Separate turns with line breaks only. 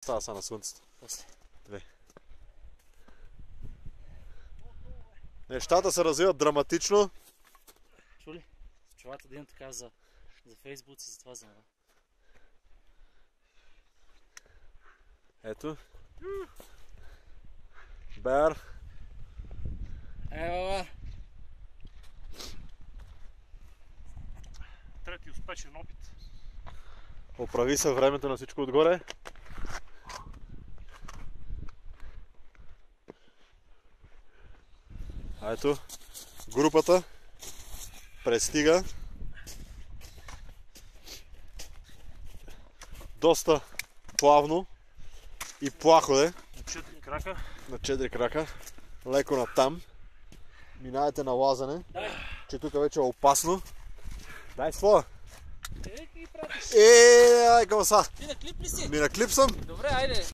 става сега на слънцето?
После.
Две. Нещата се развиват драматично.
Чули? Чувате да имам така за Фейсбук и за това за това.
Ето. Бер.
Ева.
Трети успешен опит.
Оправи се времето на всичко отгоре. А ето, групата пристига. Доста плавно и плахо е.
На 4 крака.
На 4 крака. Леко натам. Минавате на лазане, че тук вече е опасно. Дай своя!
Ей, какви пратиш?
Ай, към са?
Ти на клип ли си?
Ми на клип съм.
Добре, айде.